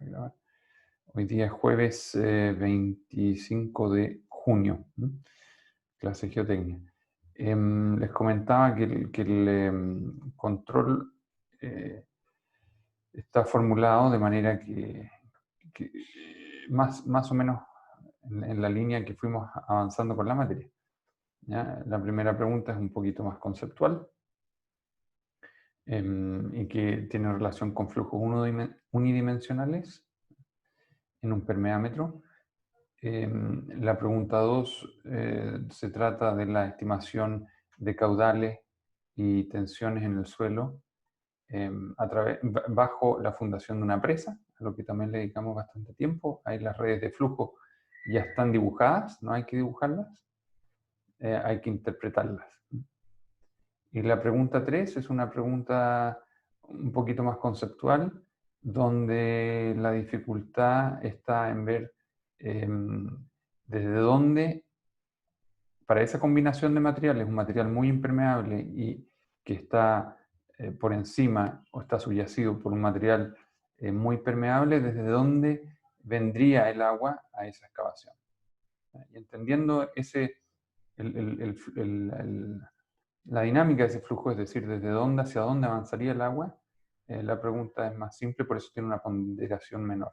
a grabar. Hoy día es jueves 25 de junio, clase de geotecnia. Les comentaba que el control está formulado de manera que más o menos en la línea que fuimos avanzando con la materia. ¿Ya? La primera pregunta es un poquito más conceptual y que tiene relación con flujos unidimensionales en un permeámetro. La pregunta 2 se trata de la estimación de caudales y tensiones en el suelo bajo la fundación de una presa, a lo que también le dedicamos bastante tiempo. Ahí las redes de flujo ya están dibujadas, no hay que dibujarlas, hay que interpretarlas. Y la pregunta 3 es una pregunta un poquito más conceptual, donde la dificultad está en ver desde dónde, para esa combinación de materiales, un material muy impermeable y que está por encima o está subyacido por un material muy permeable, desde dónde vendría el agua a esa excavación. Y entendiendo la dinámica de ese flujo, es decir, desde dónde hacia dónde avanzaría el agua, la pregunta es más simple, por eso tiene una ponderación menor.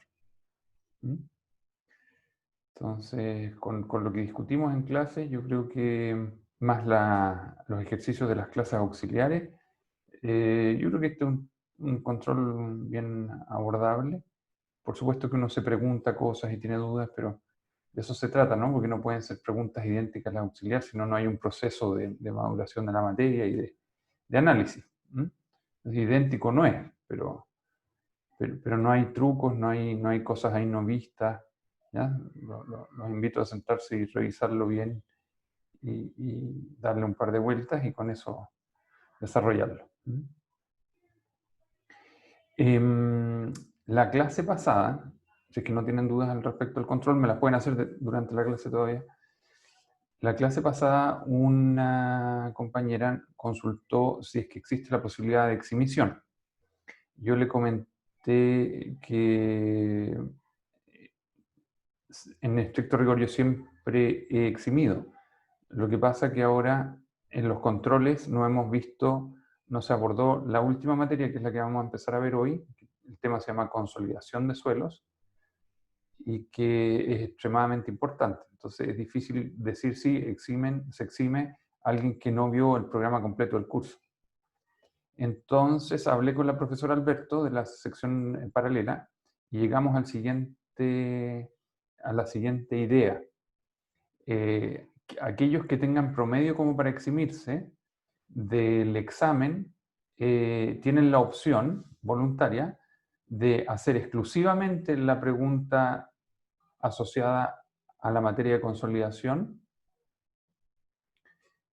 Entonces, con lo que discutimos en clase, yo creo que más los ejercicios de las clases auxiliares, yo creo que este es un control bien abordable. Por supuesto que uno se pregunta cosas y tiene dudas, pero de eso se trata, ¿no? Porque no pueden ser preguntas idénticas a las auxiliares, sino no hay un proceso de maduración de la materia y de análisis. Idéntico no es, pero no hay trucos, no hay cosas ahí no vistas. ¿Ya? Los invito a sentarse y revisarlo bien y darle un par de vueltas y con eso desarrollarlo. La clase pasada, si es que no tienen dudas al respecto del control, me las pueden hacer durante la clase todavía. La clase pasada una compañera consultó si es que existe la posibilidad de exhibición. Yo le comenté que en estricto rigor yo siempre he eximido. Lo que pasa que ahora en los controles no hemos visto, no se abordó la última materia, que es la que vamos a empezar a ver hoy. El tema se llama consolidación de suelos y que es extremadamente importante. Entonces es difícil decir si se exime a alguien que no vio el programa completo del curso. Entonces hablé con la profesora Alberto de la sección paralela y llegamos a la siguiente idea. Aquellos que tengan promedio como para eximirse del examen tienen la opción voluntaria de hacer exclusivamente la pregunta asociada a la materia de consolidación,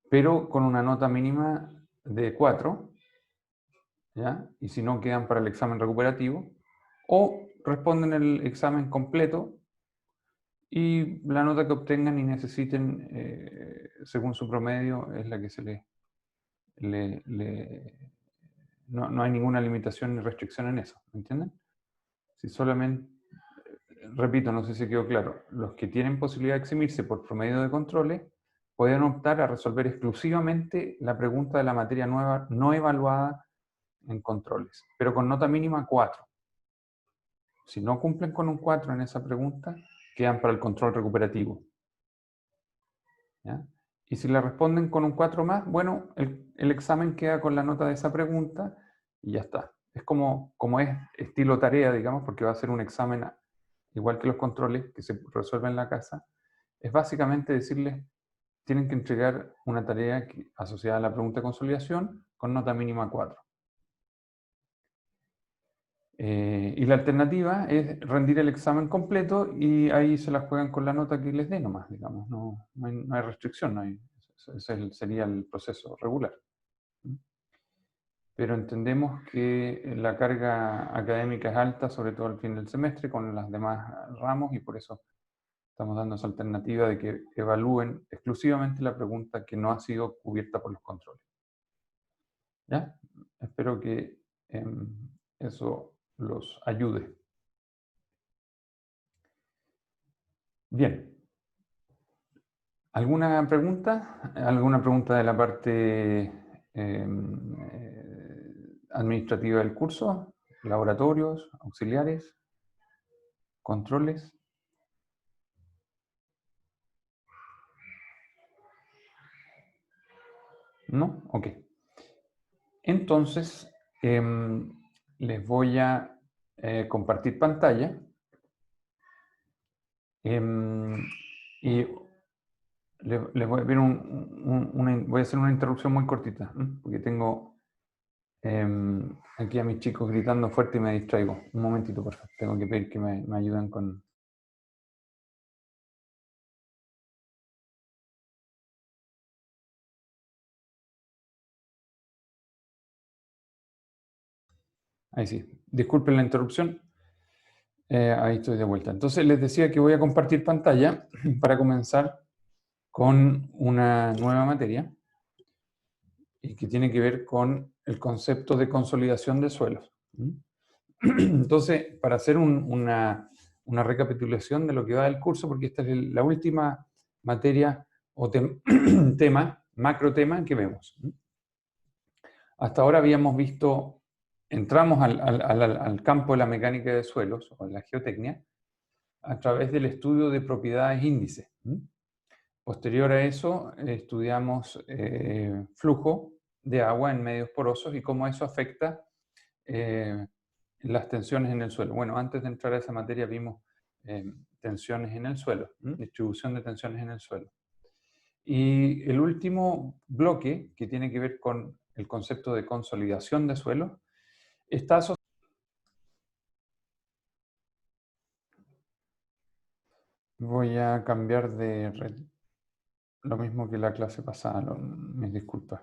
pero con una nota mínima de 4, ¿ya? Y si no, quedan para el examen recuperativo, o responden el examen completo y la nota que obtengan y necesiten según su promedio es la que se no hay ninguna limitación ni restricción en eso, ¿me entienden? Si solamente, repito, no sé si quedó claro, los que tienen posibilidad de eximirse por promedio de controles pueden optar a resolver exclusivamente la pregunta de la materia nueva no evaluada en controles, pero con nota mínima 4. Si no cumplen con un 4 en esa pregunta, quedan para el control recuperativo. ¿Ya? Y si le responden con un 4 más, bueno, el examen queda con la nota de esa pregunta y ya está. Es como es estilo tarea, digamos, porque va a ser un examen igual que los controles que se resuelven en la casa. Es básicamente decirles, tienen que entregar una tarea asociada a la pregunta de consolidación con nota mínima 4. Y la alternativa es rendir el examen completo y ahí se la juegan con la nota que les dé nomás, digamos. No hay restricción, ese sería el proceso regular. Pero entendemos que la carga académica es alta, sobre todo al fin del semestre, con las demás ramos, y por eso estamos dando esa alternativa de que evalúen exclusivamente la pregunta que no ha sido cubierta por los controles. ¿Ya? Espero que eso los ayude. Bien. ¿Alguna pregunta? ¿Alguna pregunta de la parte administrativa del curso? ¿Laboratorios? ¿Auxiliares? ¿Controles? ¿No? Ok. Entonces, les voy a compartir pantalla. Y les voy a ver voy a hacer una interrupción muy cortita, porque tengo aquí a mis chicos gritando fuerte y me distraigo. Un momentito, por favor. Tengo que pedir que me ayuden con... Ahí sí. Disculpen la interrupción. Ahí estoy de vuelta. Entonces les decía que voy a compartir pantalla para comenzar con una nueva materia y que tiene que ver con el concepto de consolidación de suelos. Entonces, para hacer una recapitulación de lo que va del curso, porque esta es la última materia o macro tema que vemos. Hasta ahora habíamos visto, entramos al campo de la mecánica de suelos, o de la geotecnia, a través del estudio de propiedades índices. Posterior a eso, estudiamos flujo de agua en medios porosos y cómo eso afecta las tensiones en el suelo. Bueno, antes de entrar a esa materia vimos tensiones en el suelo, distribución de tensiones en el suelo. Y el último bloque, que tiene que ver con el concepto de consolidación de suelo, está asociado. Voy a cambiar de red. Lo mismo que la clase pasada, mis disculpas.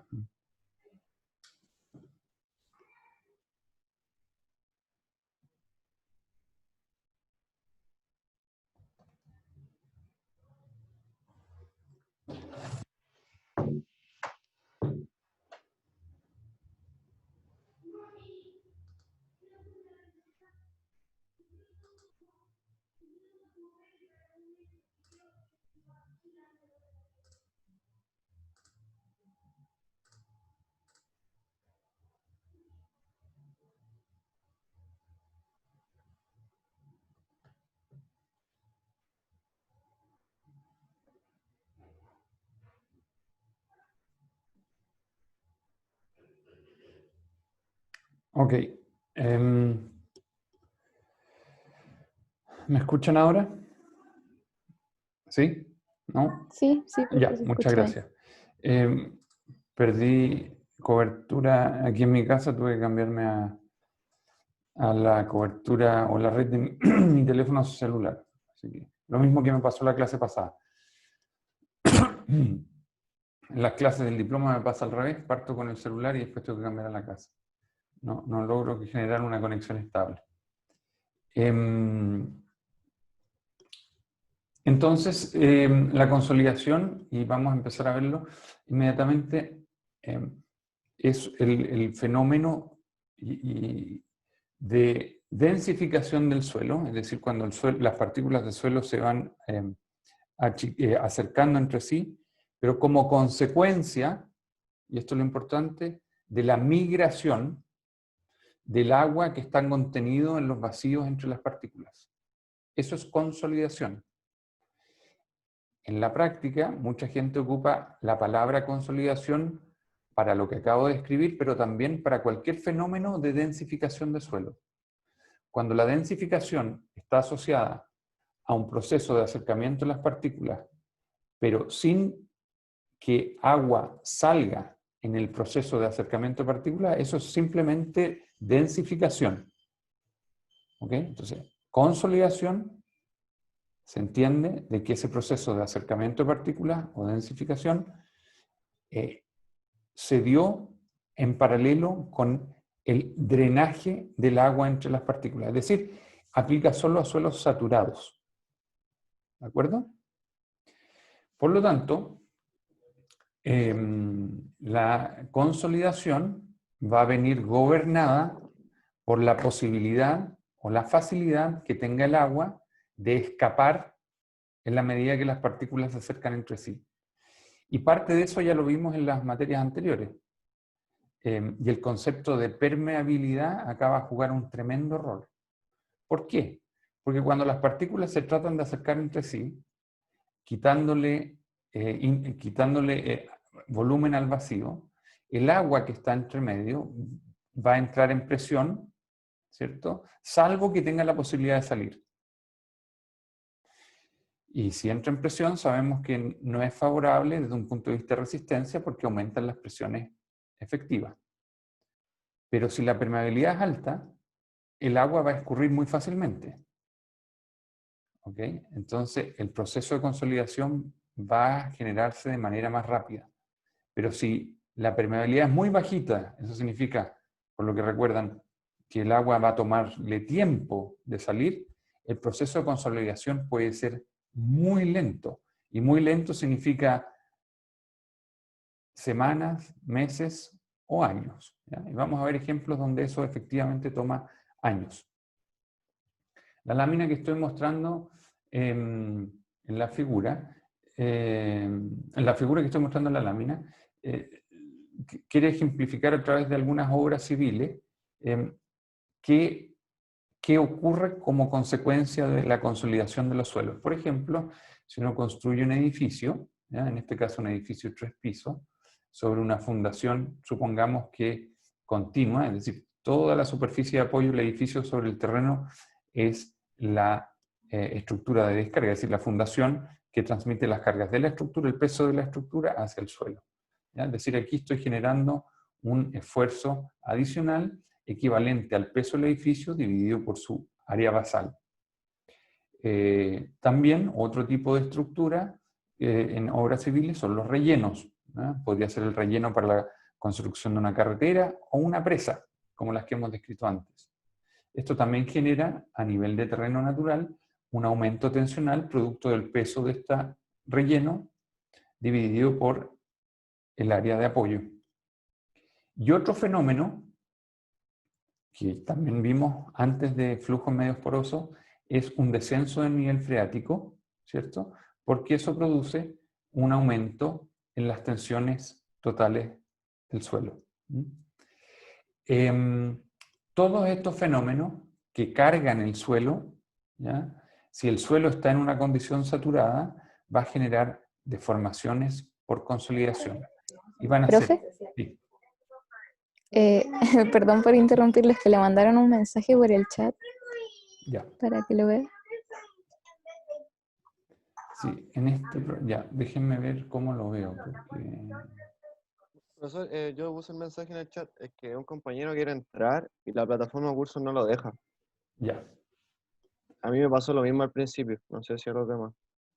Ok. ¿Me escuchan ahora? ¿Sí? ¿No? Sí, sí, Ya, se muchas escucha bien. gracias. Perdí cobertura aquí en mi casa, tuve que cambiarme a la cobertura o la red de mi teléfono celular. Así que, lo mismo que me pasó la clase pasada. En las clases del diploma me pasa al revés, parto con el celular y después tengo que cambiar a la casa. No logro generar una conexión estable. Entonces, la consolidación, y vamos a empezar a verlo inmediatamente, es el fenómeno de densificación del suelo, es decir, cuando las partículas de suelo se van acercando entre sí, pero como consecuencia, y esto es lo importante, de la migración del agua que está contenido en los vacíos entre las partículas. Eso es consolidación. En la práctica, mucha gente ocupa la palabra consolidación para lo que acabo de describir, pero también para cualquier fenómeno de densificación de suelo. Cuando la densificación está asociada a un proceso de acercamiento de las partículas, pero sin que agua salga en el proceso de acercamiento de partículas, eso es simplemente densificación. ¿Ok? Entonces, consolidación se entiende de que ese proceso de acercamiento de partículas o densificación se dio en paralelo con el drenaje del agua entre las partículas. Es decir, aplica solo a suelos saturados. ¿De acuerdo? Por lo tanto, la consolidación va a venir gobernada por la posibilidad o la facilidad que tenga el agua de escapar en la medida que las partículas se acercan entre sí. Y parte de eso ya lo vimos en las materias anteriores. Y el concepto de permeabilidad acaba de jugar un tremendo rol. ¿Por qué? Porque cuando las partículas se tratan de acercar entre sí, quitándole volumen al vacío, el agua que está entre medio va a entrar en presión, ¿cierto? Salvo que tenga la posibilidad de salir. Y si entra en presión, sabemos que no es favorable desde un punto de vista de resistencia porque aumentan las presiones efectivas. Pero si la permeabilidad es alta, el agua va a escurrir muy fácilmente. ¿Ok? Entonces, el proceso de consolidación va a generarse de manera más rápida. Pero si la permeabilidad es muy bajita, eso significa, por lo que recuerdan, que el agua va a tomarle tiempo de salir, el proceso de consolidación puede ser muy lento. Y muy lento significa semanas, meses o años. ¿Ya? Y vamos a ver ejemplos donde eso efectivamente toma años. La lámina que estoy mostrando en la figura, que estoy mostrando en la lámina, quiere ejemplificar a través de algunas obras civiles qué ocurre como consecuencia de la consolidación de los suelos. Por ejemplo, si uno construye un edificio, ¿ya? En este caso un edificio de 3 pisos, sobre una fundación, supongamos que continua, es decir, toda la superficie de apoyo del edificio sobre el terreno es la estructura de descarga, es decir, la fundación que transmite las cargas de la estructura, el peso de la estructura hacia el suelo. ¿Ya? Es decir, aquí estoy generando un esfuerzo adicional equivalente al peso del edificio dividido por su área basal. También otro tipo de estructura en obras civiles son los rellenos. ¿No? Podría ser el relleno para la construcción de una carretera o una presa, como las que hemos descrito antes. Esto también genera, a nivel de terreno natural, un aumento tensional producto del peso de este relleno dividido por el área de apoyo. Y otro fenómeno que también vimos antes de flujos medios porosos es un descenso del nivel freático, ¿cierto? Porque eso produce un aumento en las tensiones totales del suelo. Todos estos fenómenos que cargan el suelo, ¿ya? Si el suelo está en una condición saturada, va a generar deformaciones por consolidación. Y van a ¿Profe? ser... Sí. Perdón por interrumpirles, que le mandaron un mensaje por el chat Ya. para que lo vea. Sí, ya, déjenme ver cómo lo veo, porque... Profesor, yo puse un mensaje en el chat, es que un compañero quiere entrar y la plataforma de cursos no lo deja. Ya. A mí me pasó lo mismo al principio, no sé si a los demás.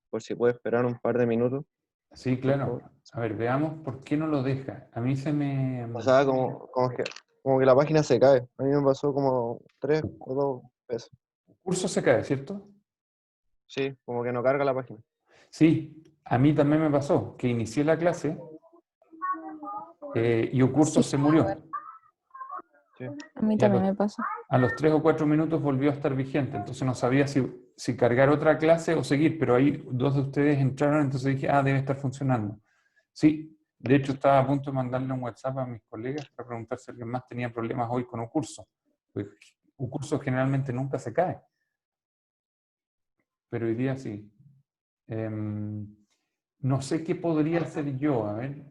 Por si puede esperar un par de minutos, Sí, por claro. favor. A ver, veamos por qué no lo deja. A mí se me... O sea, como que la página se cae. A mí me pasó como 3 o 2 veces. Curso se cae, ¿cierto? Sí, como que no carga la página. Sí, a mí también me pasó, que inicié la clase y un curso Sí, se murió. Sí. a mí Y a también los, me pasó. a los 3 o 4 minutos volvió a estar vigente. Entonces no sabía si cargar otra clase o seguir, pero ahí 2 de ustedes entraron, entonces dije, debe estar funcionando. Sí, de hecho estaba a punto de mandarle un WhatsApp a mis colegas para preguntar si alguien más tenía problemas hoy con un curso. Pues, un curso generalmente nunca se cae, pero hoy día sí. No sé qué podría hacer yo, a ver.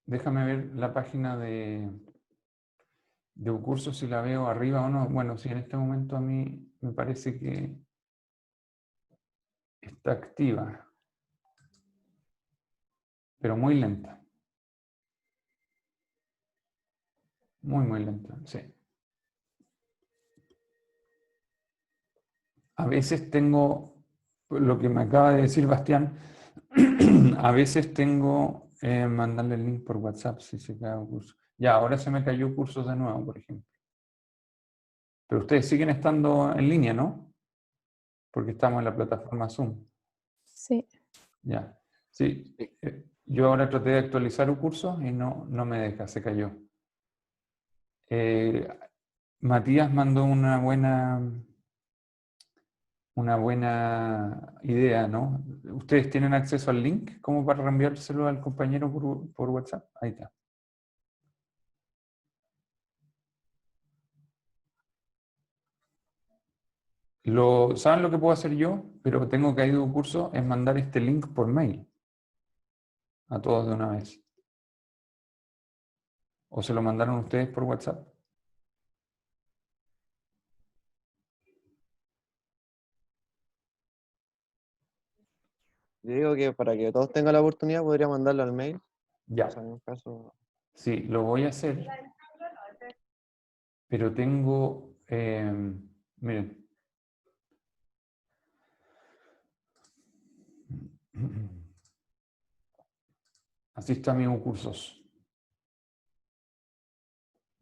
Déjame ver la página de un curso si la veo arriba o no. Bueno, sí, en este momento a mí me parece que está activa, pero muy lenta. Muy, muy lenta, sí. A veces tengo, lo que me acaba de decir Bastián, a veces tengo, mandarle el link por WhatsApp si se cae un curso. Ya, ahora se me cayó cursos de nuevo, por ejemplo. Pero ustedes siguen estando en línea, ¿no? Porque estamos en la plataforma Zoom. Sí. Ya. Sí. Yo ahora traté de actualizar un curso y no me deja, se cayó. Matías mandó una buena una buena idea, ¿no? ¿Ustedes tienen acceso al link como para reenviárselo al compañero por WhatsApp? Ahí está. ¿Saben lo que puedo hacer yo? Pero tengo que ir a un curso, es mandar este link por mail a todos de una vez. ¿O se lo mandaron ustedes por WhatsApp? Yo digo que para que todos tengan la oportunidad podría mandarlo al mail. Ya. O sea, en un caso... Sí, lo voy a hacer. Pero tengo, miren. Así está mi cursos.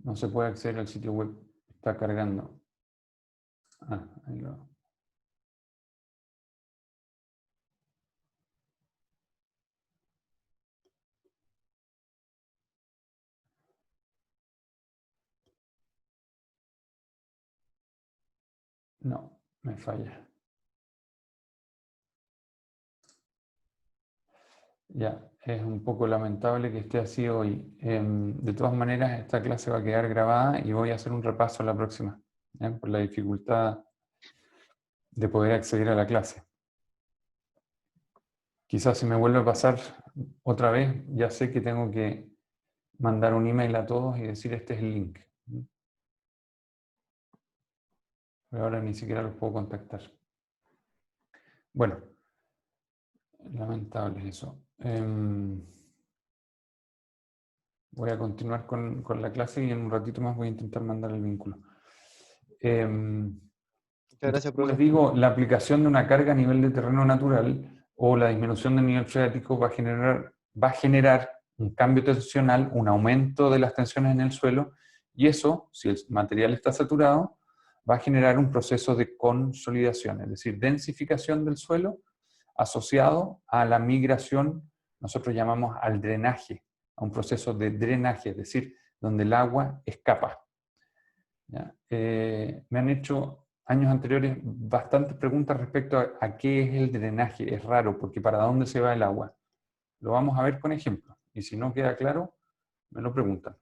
No se puede acceder al sitio web. Está cargando. Ah, ahí lo. No, me falla. Ya, es un poco lamentable que esté así hoy. De todas maneras, esta clase va a quedar grabada y voy a hacer un repaso la próxima, por la dificultad de poder acceder a la clase. Quizás si me vuelve a pasar otra vez, ya sé que tengo que mandar un email a todos y decir este es el link. Pero ahora ni siquiera los puedo contactar. Bueno, lamentable eso. Voy a continuar con la clase y en un ratito más voy a intentar mandar el vínculo. Muchas gracias, Como les profesor. digo, la aplicación de una carga a nivel de terreno natural o la disminución del nivel freático va a generar un cambio tensional, un aumento de las tensiones en el suelo, y eso, si el material está saturado, va a generar un proceso de consolidación, es decir, densificación del suelo asociado a la migración, nosotros llamamos al drenaje, a un proceso de drenaje, es decir, donde el agua escapa. Me han hecho años anteriores bastantes preguntas respecto a qué es el drenaje. Es raro, porque ¿para dónde se va el agua? Lo vamos a ver con ejemplos. Y si no queda claro, me lo preguntan.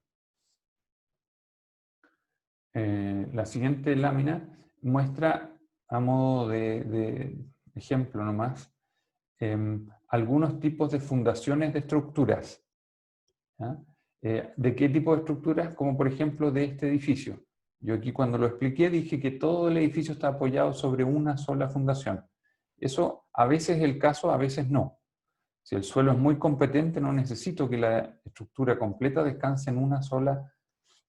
La siguiente lámina muestra, a modo de ejemplo nomás, algunos tipos de fundaciones de estructuras. ¿Ya? ¿De qué tipo de estructuras? Como por ejemplo de este edificio. Yo aquí cuando lo expliqué dije que todo el edificio está apoyado sobre una sola fundación. Eso a veces es el caso, a veces no. Si el suelo es muy competente, no necesito que la estructura completa descanse en una sola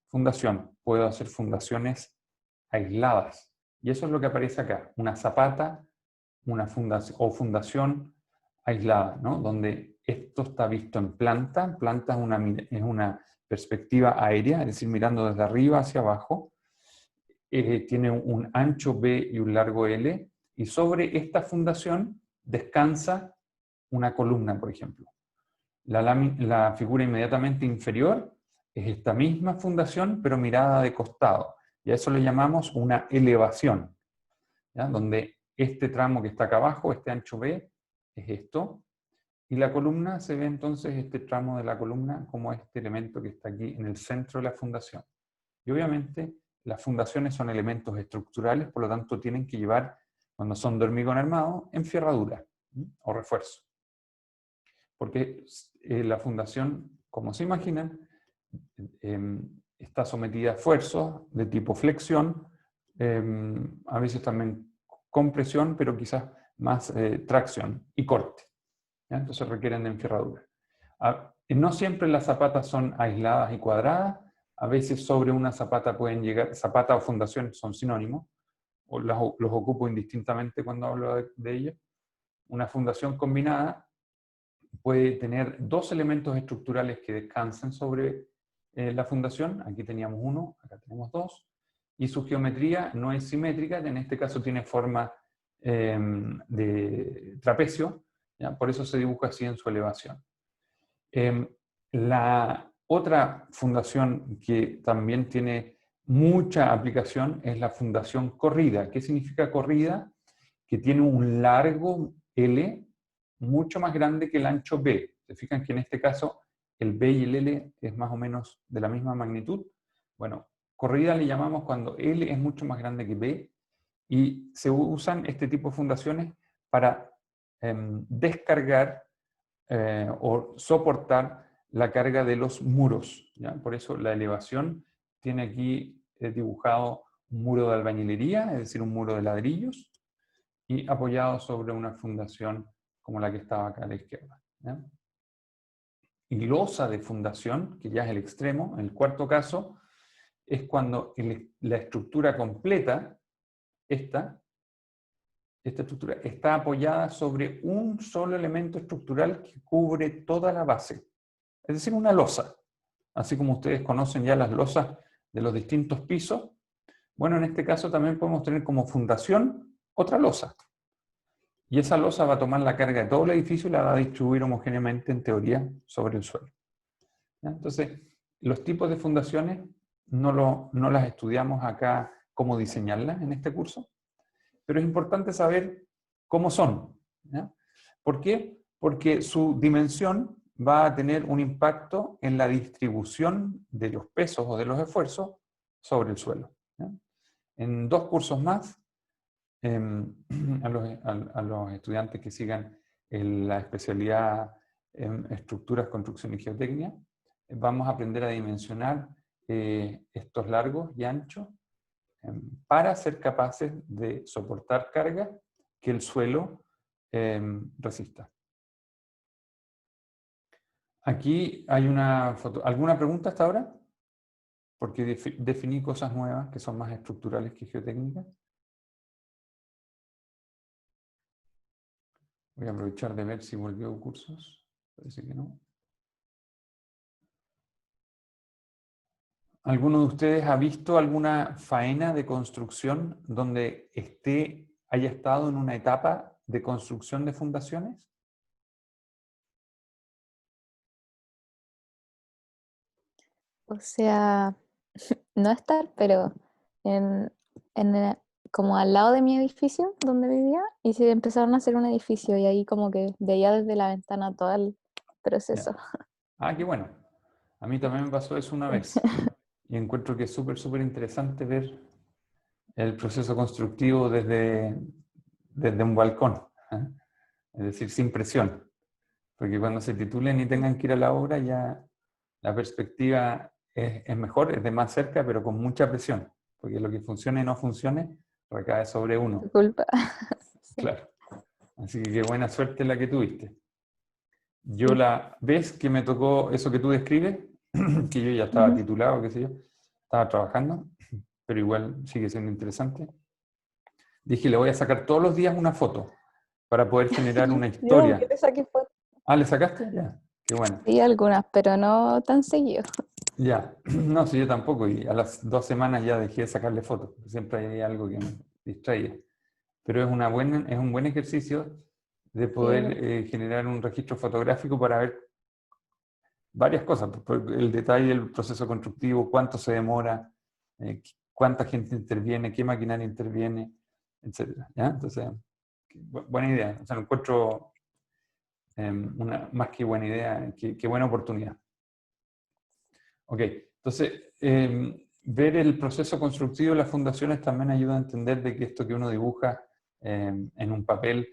fundación. Puedo hacer fundaciones aisladas. Y eso es lo que aparece acá. Una zapata, una fundación o fundación aislada, ¿no? Donde esto está visto en planta. Planta es una perspectiva aérea, es decir, mirando desde arriba hacia abajo. Tiene un ancho B y un largo L, y sobre esta fundación descansa una columna, por ejemplo. La figura inmediatamente inferior es esta misma fundación, pero mirada de costado, y a eso le llamamos una elevación, ¿ya? Donde este tramo que está acá abajo, este ancho B, es esto, y la columna se ve entonces este tramo de la columna como este elemento que está aquí en el centro de la fundación. Y obviamente las fundaciones son elementos estructurales, por lo tanto tienen que llevar, cuando son de hormigón armado, enferradura o refuerzo. Porque la fundación, como se imaginan, está sometida a esfuerzos de tipo flexión, a veces también compresión, pero quizás más tracción y corte. ¿Ya? Entonces requieren de enferradura. No siempre las zapatas son aisladas y cuadradas, a veces sobre una zapata pueden llegar, zapata o fundación son sinónimos, o los ocupo indistintamente cuando hablo de ellas. Una fundación combinada puede tener dos elementos estructurales que descansen sobre la fundación. Aquí teníamos uno, acá tenemos dos, y su geometría no es simétrica, en este caso tiene forma de trapecio, ¿ya? Por eso se dibuja así en su elevación. La otra fundación que también tiene mucha aplicación es la fundación corrida. ¿Qué significa corrida? que tiene un largo L mucho más grande que el ancho B. Se fijan que en este caso el B y el L es más o menos de la misma magnitud. Bueno, corrida le llamamos cuando L es mucho más grande que B, y se usan este tipo de fundaciones para descargar o soportar la carga de los muros, ¿ya? Por eso la elevación tiene aquí dibujado un muro de albañilería, es decir, un muro de ladrillos, y apoyado sobre una fundación como la que estaba acá a la izquierda, ¿ya? Y losa de fundación, que ya es el extremo, en el cuarto caso, es cuando la estructura completa, esta estructura está apoyada sobre un solo elemento estructural que cubre toda la base. Es decir, una losa. Así como ustedes conocen ya las losas de los distintos pisos, bueno, en este caso también podemos tener como fundación otra losa. Y esa losa va a tomar la carga de todo el edificio y la va a distribuir homogéneamente, en teoría, sobre el suelo, ¿ya? Entonces, los tipos de fundaciones no las estudiamos acá cómo diseñarlas en este curso, pero es importante saber cómo son, ¿ya? ¿Por qué? Porque su dimensión va a tener un impacto en la distribución de los pesos o de los esfuerzos sobre el suelo, ¿ya? En 2 cursos más, a los estudiantes que sigan la especialidad en estructuras, construcción y geotecnia, vamos a aprender a dimensionar estos largos y anchos para ser capaces de soportar cargas que el suelo resista. Aquí hay una foto. ¿Alguna pregunta hasta ahora? Porque definí cosas nuevas que son más estructurales que geotécnicas. Voy a aprovechar de ver si volvió cursos. Parece que no. ¿Alguno de ustedes ha visto alguna faena de construcción donde haya estado en una etapa de construcción de fundaciones? O sea, no estar, pero en, como al lado de mi edificio donde vivía, y se empezaron a hacer un edificio y ahí como que veía desde la ventana todo el proceso. Ya. Ah, qué bueno. A mí también me pasó eso una vez. Y encuentro que es súper, súper interesante ver el proceso constructivo desde un balcón, ¿eh? Es decir, sin presión. Porque cuando se titulen y tengan que ir a la obra, ya la perspectiva es mejor, es de más cerca, pero con mucha presión. Porque lo que funcione y no funcione recae sobre uno. Tu culpa. Sí. Claro. Así que qué buena suerte la que tuviste. Yo Sí. la vez que me tocó eso que tú describes, que yo ya estaba Ujú. titulado, qué sé yo, estaba trabajando, pero igual sigue siendo interesante. Dije, le voy a sacar todos los días una foto para poder generar una Yo que historia. te saqué fotos. Ah, ¿le sacaste? Ya, qué bueno. Sí, algunas, pero no tan seguido. Ya, no, sí, yo tampoco, y a las 2 semanas ya dejé de sacarle fotos, siempre hay algo que me distraía. Pero es un buen ejercicio de Sí, poder generar un registro fotográfico para ver varias cosas, el detalle del proceso constructivo, cuánto se demora, cuánta gente interviene, qué maquinaria interviene, etc. ¿Ya? Entonces, buena idea. O sea, lo encuentro más que buena idea, qué buena oportunidad. Ok, entonces, ver el proceso constructivo de las fundaciones también ayuda a entender de que esto que uno dibuja en un papel,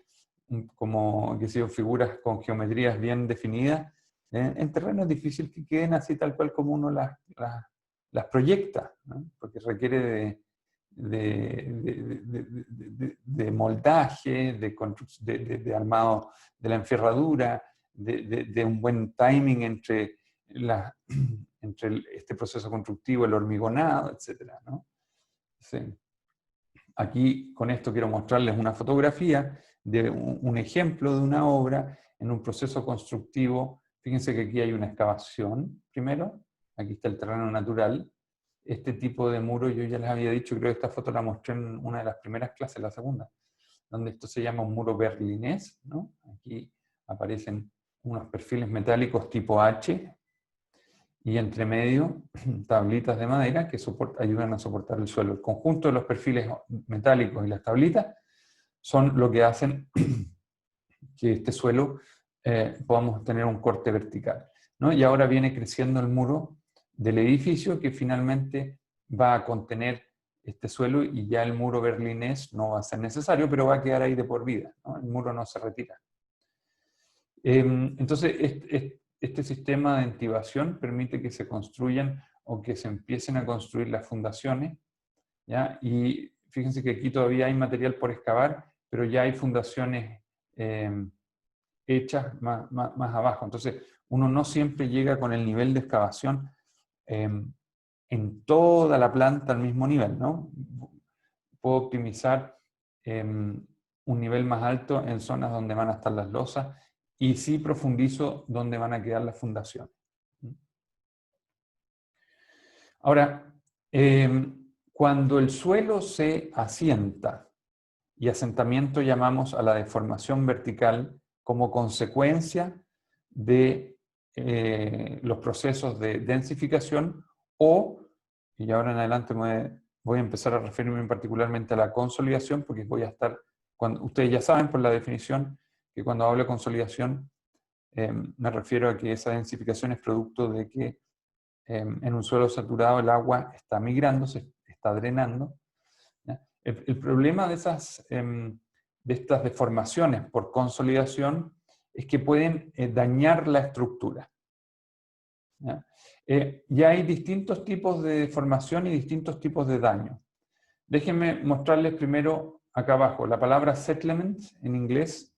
como que sea figuras con geometrías bien definidas, en terreno es difícil que queden así tal cual como uno las proyecta, ¿no? Porque requiere de moldaje, de armado de la enferradura, de un buen timing entre este proceso constructivo, el hormigonado, etc., ¿no? Sí. Aquí con esto quiero mostrarles una fotografía de un ejemplo de una obra en un proceso constructivo. Fíjense que aquí hay una excavación primero, aquí está el terreno natural. Este tipo de muro yo ya les había dicho, creo que esta foto la mostré en una de las primeras clases, la segunda, donde esto se llama un muro berlinés, ¿no? Aquí aparecen unos perfiles metálicos tipo H, y entre medio tablitas de madera que ayudan a soportar el suelo. El conjunto de los perfiles metálicos y las tablitas son lo que hacen que este suelo podamos tener un corte vertical, ¿no? Y ahora viene creciendo el muro del edificio que finalmente va a contener este suelo y ya el muro berlinés no va a ser necesario, pero va a quedar ahí de por vida, ¿no? El muro no se retira. Entonces, este sistema de intibación permite que se construyan o que se empiecen a construir las fundaciones, ¿ya? Y fíjense que aquí todavía hay material por excavar, pero ya hay fundaciones hechas más abajo. Entonces, uno no siempre llega con el nivel de excavación en toda la planta al mismo nivel, ¿no? Puedo optimizar un nivel más alto en zonas donde van a estar las losas y sí profundizo donde van a quedar las fundaciones. Ahora, cuando el suelo se asienta, y asentamiento llamamos a la deformación vertical como consecuencia de los procesos de densificación o, y ahora en adelante voy a empezar a referirme particularmente a la consolidación, porque voy a estar, ustedes ya saben por la definición que cuando hablo de consolidación me refiero a que esa densificación es producto de que en un suelo saturado el agua está migrando, se está drenando. El problema de estas deformaciones por consolidación es que pueden dañar la estructura. ¿Ya? Ya hay distintos tipos de deformación y distintos tipos de daño. Déjenme mostrarles primero acá abajo. La palabra settlement en inglés,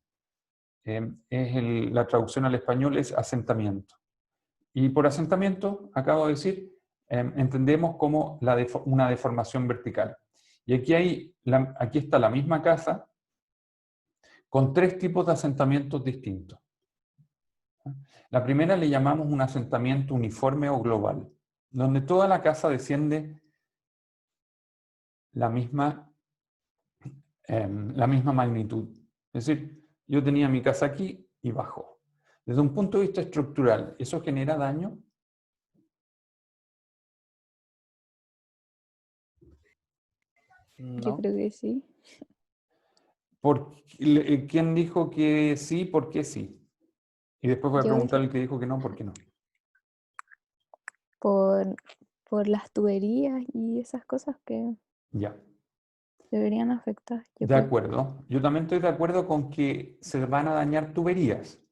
la traducción al español es asentamiento. Y por asentamiento, acabo de decir, entendemos como una deformación vertical. Y aquí está la misma casa con tres tipos de asentamientos distintos. La primera le llamamos un asentamiento uniforme o global, donde toda la casa desciende la misma magnitud. Es decir, yo tenía mi casa aquí y bajó. Desde un punto de vista estructural, ¿eso genera daño? Yo No. creo que sí. ¿Quién dijo que sí? ¿Por qué sí? Y después voy a Yo preguntar dije al que dijo que no, ¿por qué no? por las tuberías y esas cosas que Ya, deberían afectar, yo de creo. acuerdo. Yo también estoy de acuerdo con que se van a dañar tuberías,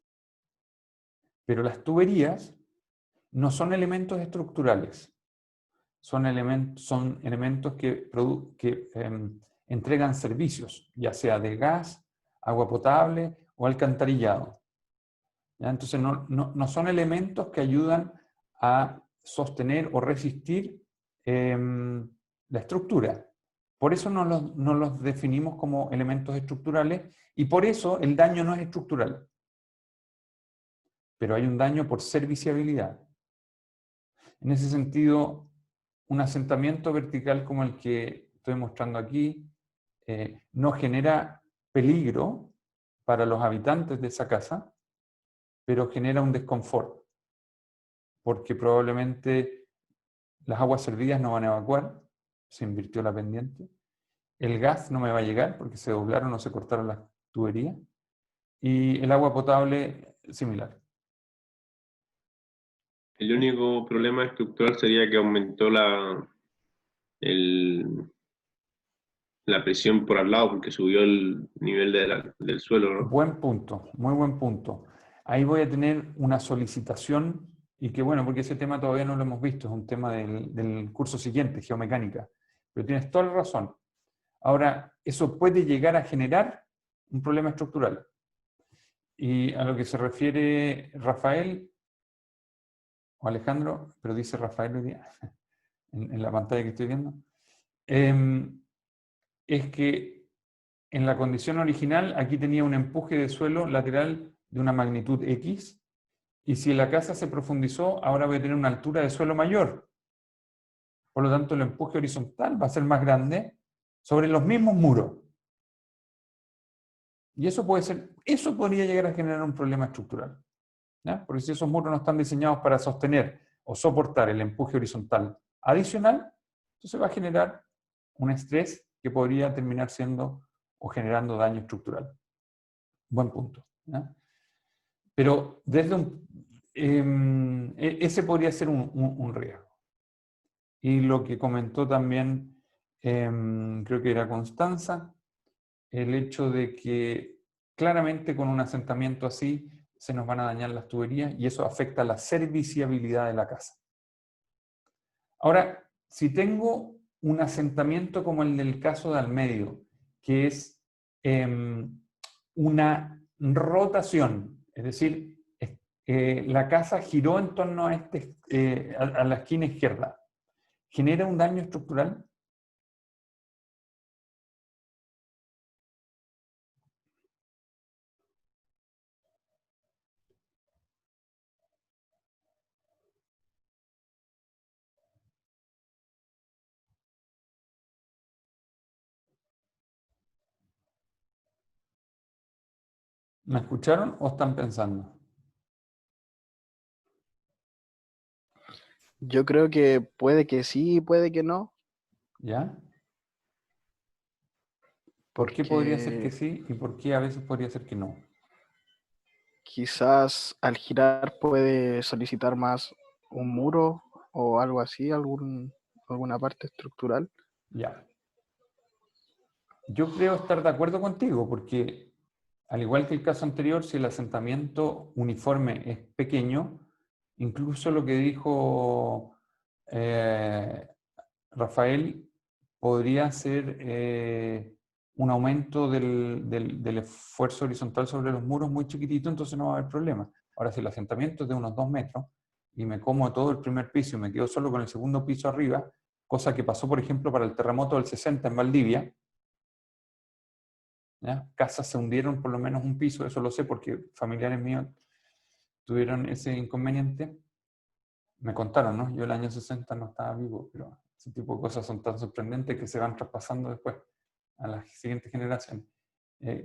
pero las tuberías no son elementos estructurales, son elementos que entregan servicios, ya sea de gas, agua potable o alcantarillado. ¿Ya? Entonces no son elementos que ayudan a sostener o resistir la estructura. Por eso no los definimos como elementos estructurales y por eso el daño no es estructural. Pero hay un daño por serviciabilidad. En ese sentido, un asentamiento vertical como el que estoy mostrando aquí no genera peligro para los habitantes de esa casa, pero genera un desconfort, porque probablemente las aguas servidas no van a evacuar, se invirtió la pendiente, el gas no me va a llegar porque se doblaron o se cortaron las tuberías, y el agua potable similar. El único problema estructural sería que aumentó la presión por al lado porque subió el nivel del suelo, ¿no? Buen punto, muy buen punto. Ahí voy a tener una solicitación, y que bueno, porque ese tema todavía no lo hemos visto, es un tema del curso siguiente, geomecánica. Pero tienes toda la razón. Ahora, eso puede llegar a generar un problema estructural. Y a lo que se refiere Rafael, o Alejandro, pero dice Rafael hoy día, en la pantalla que estoy viendo, es que en la condición original aquí tenía un empuje de suelo lateral de una magnitud X, y si la casa se profundizó, ahora voy a tener una altura de suelo mayor. Por lo tanto, el empuje horizontal va a ser más grande sobre los mismos muros. Y eso podría llegar a generar un problema estructural, ¿ya? Porque si esos muros no están diseñados para sostener o soportar el empuje horizontal adicional, entonces va a generar un estrés que podría terminar siendo o generando daño estructural. Buen punto, ¿ya? Pero desde ese podría ser un riesgo. Y lo que comentó también, creo que era Constanza, el hecho de que claramente con un asentamiento así se nos van a dañar las tuberías y eso afecta la serviciabilidad de la casa. Ahora, si tengo un asentamiento como el del caso de al medio, que es una rotación, es decir, la casa giró en torno a, a la esquina izquierda, ¿genera un daño estructural? ¿Me escucharon o están pensando? Yo creo que puede que sí, puede que no, ¿Ya? ¿Por qué podría ser que porque sí y por qué a veces podría ser que no? quizás al girar puede solicitar más un muro o algo así, alguna parte estructural. Ya. Yo creo estar de acuerdo contigo, porque al igual que el caso anterior, si el asentamiento uniforme es pequeño, incluso lo que dijo Rafael podría ser un aumento del esfuerzo horizontal sobre los muros muy chiquitito, entonces no va a haber problema. Ahora, si el asentamiento es de unos 2 metros y me como todo el primer piso y me quedo solo con el segundo piso arriba, cosa que pasó, por ejemplo, para el terremoto del 60 en Valdivia, ¿ya? Casas se hundieron por lo menos un piso, eso lo sé porque familiares míos tuvieron ese inconveniente. Me contaron, ¿no? Yo el año 60 no estaba vivo, pero ese tipo de cosas son tan sorprendentes que se van traspasando después a las siguientes generaciones.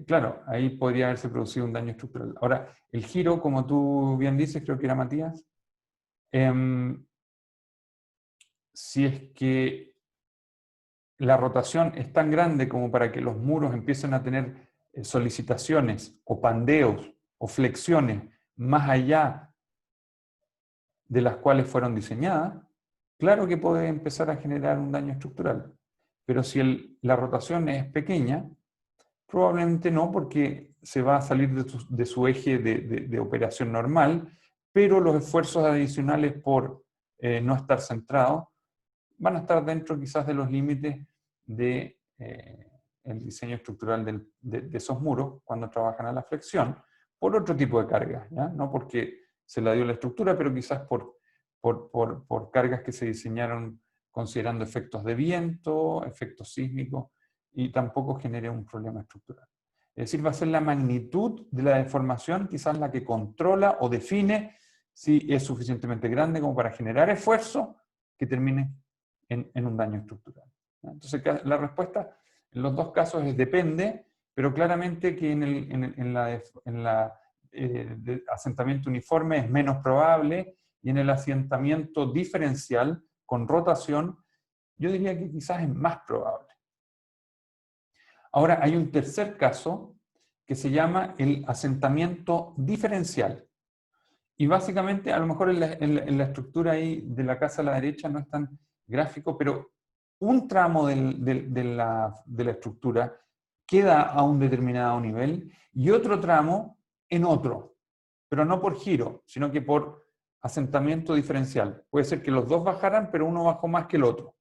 Claro, ahí podría haberse producido un daño estructural. Ahora, el giro, como tú bien dices, creo que era Matías, si es que la rotación es tan grande como para que los muros empiecen a tener solicitaciones o pandeos o flexiones más allá de las cuales fueron diseñadas, claro que puede empezar a generar un daño estructural. Pero si la rotación es pequeña, probablemente no, porque se va a salir de su eje de operación normal, pero los esfuerzos adicionales por no estar centrados van a estar dentro quizás de los límites de el diseño estructural de esos muros cuando trabajan a la flexión, por otro tipo de cargas, ¿ya? No porque se la dio la estructura, pero quizás por cargas que se diseñaron considerando efectos de viento, efectos sísmicos, y tampoco genere un problema estructural. Es decir, va a ser la magnitud de la deformación quizás la que controla o define si es suficientemente grande como para generar esfuerzo que termine en un daño estructural. Entonces, la respuesta en los dos casos es depende, pero claramente que en la asentamiento uniforme es menos probable y en el asentamiento diferencial con rotación, yo diría que quizás es más probable. Ahora, hay un tercer caso que se llama el asentamiento diferencial. Y básicamente, a lo mejor en la estructura ahí de la casa a la derecha no es tan gráfico, pero un tramo de la estructura queda a un determinado nivel y otro tramo en otro, pero no por giro, sino que por asentamiento diferencial. Puede ser que los dos bajaran, pero uno bajó más que el otro.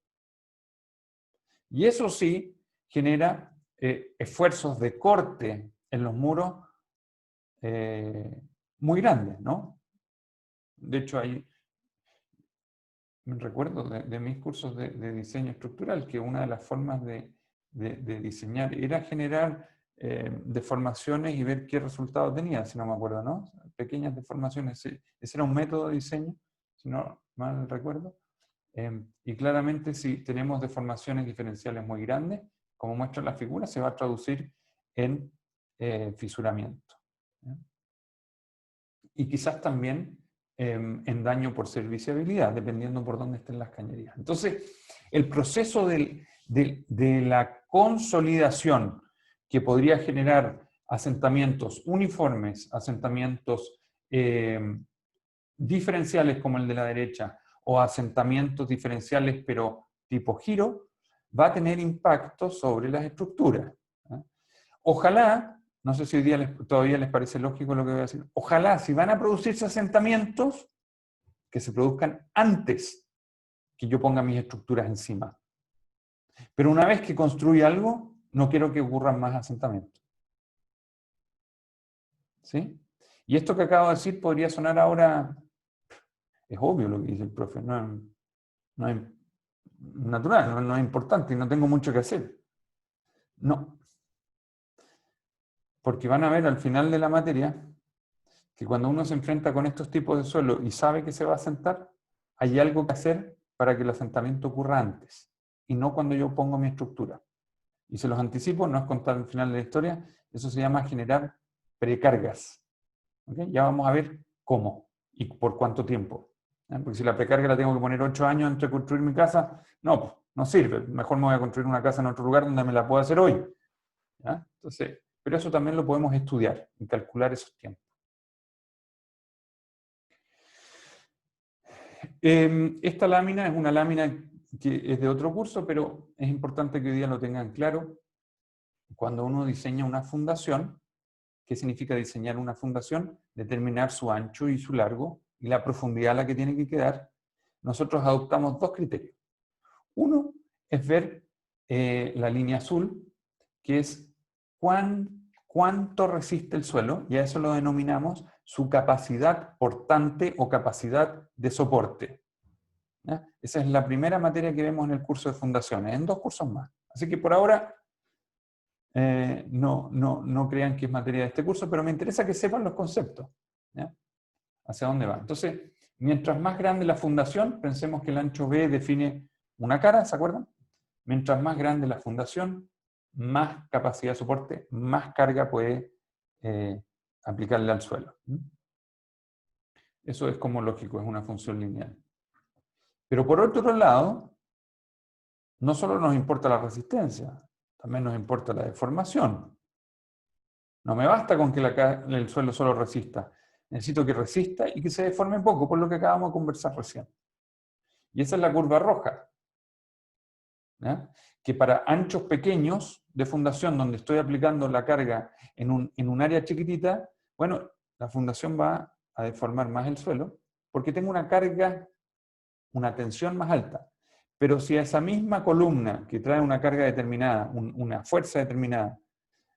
Y eso sí genera esfuerzos de corte en los muros muy grandes, ¿no? De hecho, me recuerdo de mis cursos de diseño estructural que una de las formas de diseñar era generar deformaciones y ver qué resultado tenía, si no me acuerdo, ¿no? Pequeñas deformaciones. Ese era un método de diseño, si no mal recuerdo. Y claramente si tenemos deformaciones diferenciales muy grandes, como muestra la figura, se va a traducir en fisuramiento, ¿ya? Y quizás también en daño por serviciabilidad, dependiendo por dónde estén las cañerías. Entonces, el proceso de la consolidación que podría generar asentamientos uniformes, asentamientos diferenciales como el de la derecha, o asentamientos diferenciales pero tipo giro, va a tener impacto sobre las estructuras. Ojalá, no sé si hoy día todavía les parece lógico lo que voy a decir, ojalá si van a producirse asentamientos, que se produzcan antes que yo ponga mis estructuras encima. Pero una vez que construya algo, no quiero que ocurran más asentamientos. ¿Sí? Y esto que acabo de decir podría sonar ahora, es obvio lo que dice el profe, no es natural, no es importante y no tengo mucho que hacer. No. Porque van a ver al final de la materia que cuando uno se enfrenta con estos tipos de suelo y sabe que se va a asentar, hay algo que hacer para que el asentamiento ocurra antes y no cuando yo pongo mi estructura. Y se los anticipo, no es contar el final de la historia, eso se llama generar precargas. ¿Okay? Ya vamos a ver cómo y por cuánto tiempo. Porque si la precarga la tengo que poner 8 años entre construir mi casa, no, pues, no sirve. Mejor me voy a construir una casa en otro lugar donde me la pueda hacer hoy. ¿Ya? Entonces, pero eso también lo podemos estudiar y calcular esos tiempos. Esta lámina es una lámina que es de otro curso, pero es importante que hoy día lo tengan claro. Cuando uno diseña una fundación, ¿qué significa diseñar una fundación? Determinar su ancho y su largo y la profundidad a la que tiene que quedar. Nosotros adoptamos dos criterios. Uno es ver la línea azul, que es cuánto resiste el suelo, y a eso lo denominamos su capacidad portante o capacidad de soporte. ¿Ya? Esa es la primera materia que vemos en el curso de fundaciones, en 2 cursos más. Así que por ahora no crean que es materia de este curso, pero me interesa que sepan los conceptos. ¿Ya? ¿Hacia dónde va? Entonces, mientras más grande la fundación, pensemos que el ancho B define una cara, ¿se acuerdan? Mientras más grande la fundación, más capacidad de soporte, más carga puede aplicarle al suelo. Eso es como lógico, es una función lineal. Pero por otro lado, no solo nos importa la resistencia, también nos importa la deformación. No me basta con que el suelo solo resista. Necesito que resista y que se deforme poco, por lo que acabamos de conversar recién. Y esa es la curva roja. ¿Ya? Que para anchos pequeños de fundación, donde estoy aplicando la carga en un área chiquitita, bueno, la fundación va a deformar más el suelo, porque tengo una carga, una tensión más alta. Pero si a esa misma columna que trae una carga determinada, una fuerza determinada,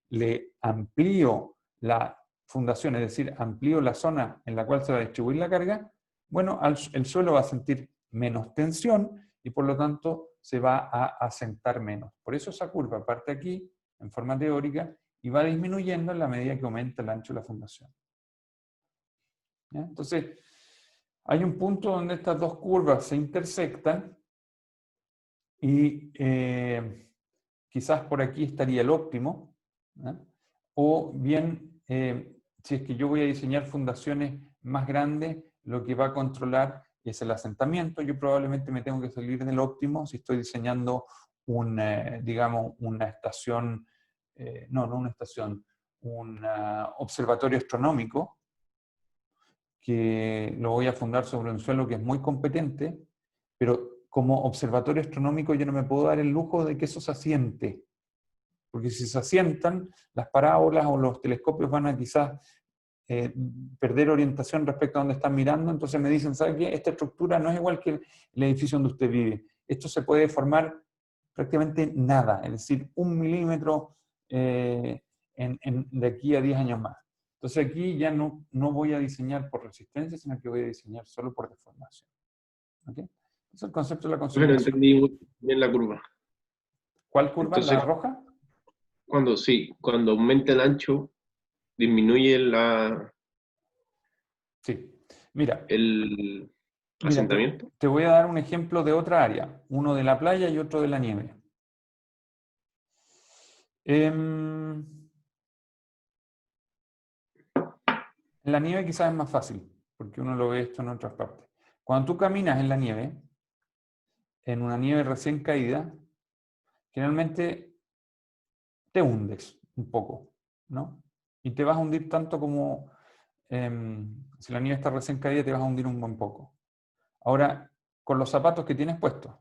le amplío la fundación, es decir, amplío la zona en la cual se va a distribuir la carga, bueno, el suelo va a sentir menos tensión y por lo tanto se va a asentar menos. Por eso esa curva parte aquí, en forma teórica, y va disminuyendo en la medida que aumenta el ancho de la fundación. ¿Ya? Entonces, hay un punto donde estas dos curvas se intersectan y quizás por aquí estaría el óptimo, ¿ya? O bien, si es que yo voy a diseñar fundaciones más grandes, lo que va a controlar es el asentamiento. Yo probablemente me tengo que salir del óptimo si estoy diseñando digamos, una estación, no una estación, un observatorio astronómico, que lo voy a fundar sobre un suelo que es muy competente, pero como observatorio astronómico yo no me puedo dar el lujo de que eso se asiente. Porque si se asientan, las parábolas o los telescopios van a quizás perder orientación respecto a donde están mirando, entonces me dicen, ¿sabe qué? Esta estructura no es igual que el edificio donde usted vive. Esto se puede formar prácticamente nada, es decir, 1 milímetro de aquí a 10 años más. Entonces aquí ya no voy a diseñar por resistencia, sino que voy a diseñar solo por deformación. ¿Okay? Ese es el concepto de la No consolidación. entendí muy bien la curva. ¿Cuál curva? Entonces, ¿La roja? Cuando aumenta el ancho, disminuye Sí. Mira, el asentamiento. te voy a dar un ejemplo de otra área, uno de la playa y otro de la nieve. En la nieve quizás es más fácil, porque uno lo ve esto en otras partes. Cuando tú caminas en la nieve, en una nieve recién caída, generalmente te hundes. un poco, ¿no? Y te vas a hundir tanto como, si la nieve está recién caída, te vas a hundir un buen poco. Ahora, con los zapatos que tienes puestos.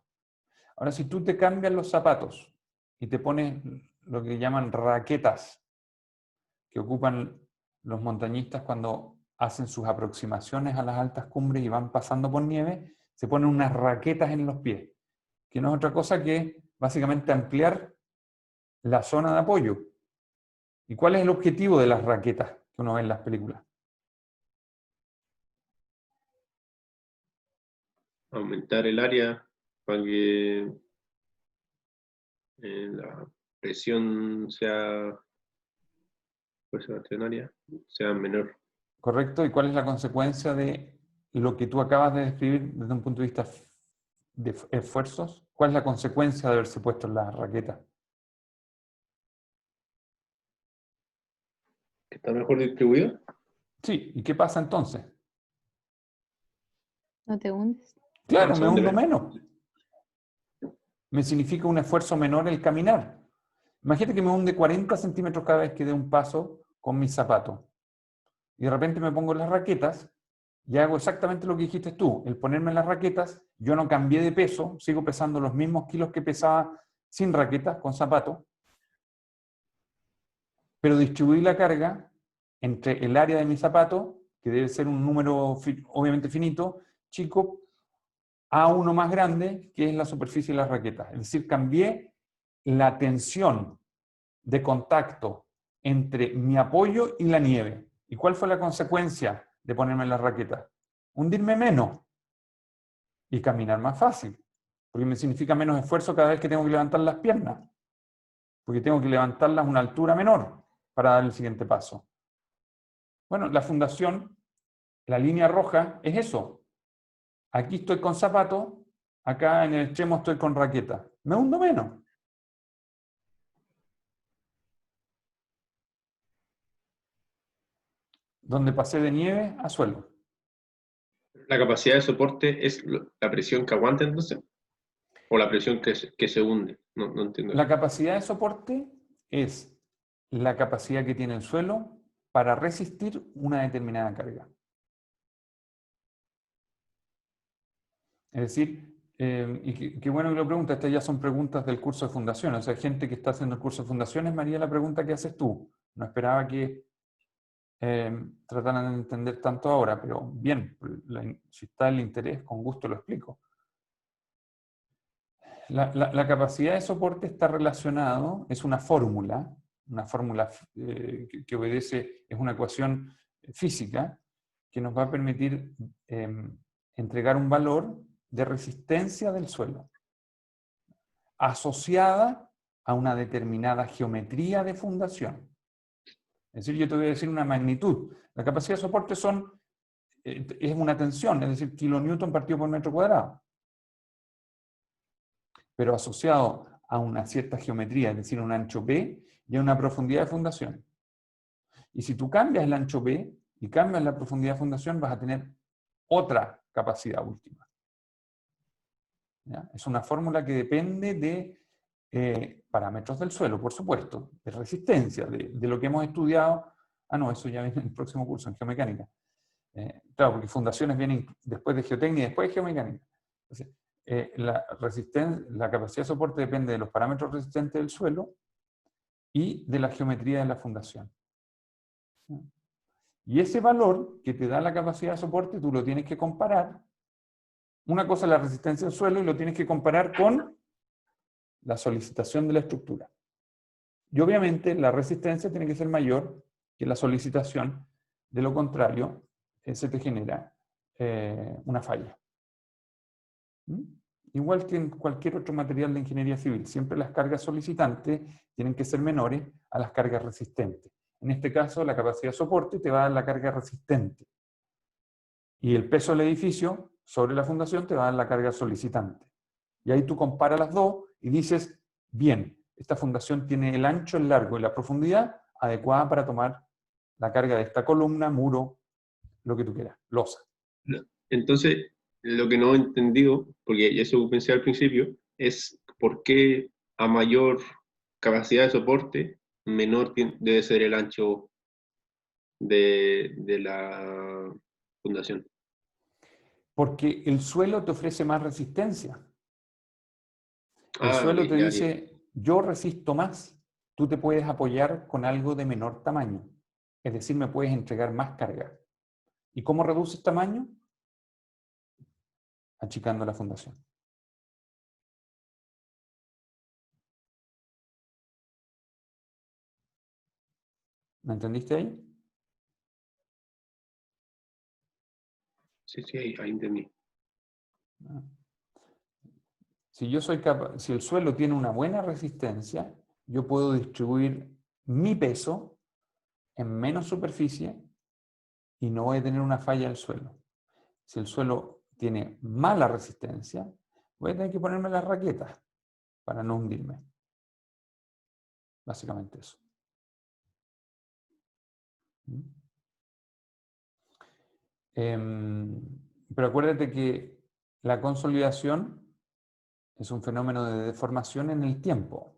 Ahora, si tú te cambias los zapatos y te pones lo que llaman raquetas, que ocupan los montañistas cuando hacen sus aproximaciones a las altas cumbres y van pasando por nieve, se ponen unas raquetas en los pies, que no es otra cosa que básicamente ampliar la zona de apoyo. ¿Y cuál es el objetivo de las raquetas que uno ve en las películas? Aumentar el área para que la presión fuerza estacionaria sea menor. ¿Correcto? ¿Y cuál es la consecuencia de lo que tú acabas de describir desde un punto de vista de esfuerzos? ¿Cuál es la consecuencia de haberse puesto en las raquetas? ¿Está mejor distribuido? Sí, ¿y qué pasa entonces? ¿No te hundes? Claro, ¿Se me hunde hundo menos? menos. Me significa un esfuerzo menor el caminar. Imagínate que me hunde 40 centímetros cada vez que dé un paso con mis zapatos. Y de repente me pongo en las raquetas y hago exactamente lo que dijiste tú. El ponerme en las raquetas, yo no cambié de peso, sigo pesando los mismos kilos que pesaba sin raquetas, con zapatos, pero distribuí la carga entre el área de mi zapato, que debe ser un número obviamente finito, chico, a uno más grande, que es la superficie de las raquetas. Es decir, cambié la tensión de contacto entre mi apoyo y la nieve. ¿Y cuál fue la consecuencia de ponerme en las raquetas? Hundirme menos y caminar más fácil, porque me significa menos esfuerzo cada vez que tengo que levantar las piernas, porque tengo que levantarlas a una altura menor para dar el siguiente paso. Bueno, la fundación, la línea roja, es eso. Aquí estoy con zapato, acá en el extremo estoy con raqueta. Me hundo menos. Donde pasé de nieve a suelo. ¿La capacidad de soporte es la presión que aguanta entonces? ¿O la presión que se hunde? No entiendo. La capacidad de soporte es la capacidad que tiene el suelo para resistir una determinada carga. Es decir, y qué bueno que lo preguntas, estas ya son preguntas del curso de fundaciones. O sea, hay gente que está haciendo el curso de fundaciones, María, la pregunta que haces tú. No esperaba que trataran de entender tanto ahora, pero bien, si está el interés, con gusto lo explico. La capacidad de soporte está relacionado, es una fórmula que obedece, es una ecuación física que nos va a permitir entregar un valor de resistencia del suelo, asociada a una determinada geometría de fundación. Es decir, yo te voy a decir una magnitud. La capacidad de soporte es una tensión, es decir, kilonewton partido por metro cuadrado, pero asociado a una cierta geometría, es decir, un ancho B y a una profundidad de fundación. Y si tú cambias el ancho B y cambias la profundidad de fundación, vas a tener otra capacidad última. ¿Ya? Es una fórmula que depende de parámetros del suelo, por supuesto, de resistencia, de lo que hemos estudiado. No, eso ya viene en el próximo curso, en geomecánica. Claro, porque fundaciones vienen después de geotecnia y después de geomecánica. Entonces, la capacidad de soporte depende de los parámetros resistentes del suelo y de la geometría de la fundación. Y ese valor que te da la capacidad de soporte, tú lo tienes que comparar. Una cosa es la resistencia del suelo y lo tienes que comparar con la solicitación de la estructura. Y obviamente la resistencia tiene que ser mayor que la solicitación, de lo contrario, se te genera una falla. Igual que en cualquier otro material de ingeniería civil, siempre las cargas solicitantes tienen que ser menores a las cargas resistentes. En este caso, la capacidad de soporte te va a dar la carga resistente. Y el peso del edificio sobre la fundación te va a dar la carga solicitante. Y ahí tú comparas las dos y dices, bien, esta fundación tiene el ancho, el largo y la profundidad adecuada para tomar la carga de esta columna, muro, lo que tú quieras, losa. Entonces, lo que no he entendido, porque eso pensé al principio, es por qué a mayor capacidad de soporte menor debe ser el ancho de la fundación? Porque el suelo te ofrece más resistencia. El Ah, suelo te ya, ya. dice, yo resisto más, tú te puedes apoyar con algo de menor tamaño. Es decir, me puedes entregar más carga. ¿Y cómo reduces tamaño? Achicando la fundación. ¿Me entendiste ahí? Sí, sí, ahí entendí. Si el suelo tiene una buena resistencia, yo puedo distribuir mi peso en menos superficie y no voy a tener una falla del suelo. Si el suelo tiene mala resistencia, voy a tener que ponerme las raquetas para no hundirme. Básicamente eso. Pero acuérdate que la consolidación es un fenómeno de deformación en el tiempo.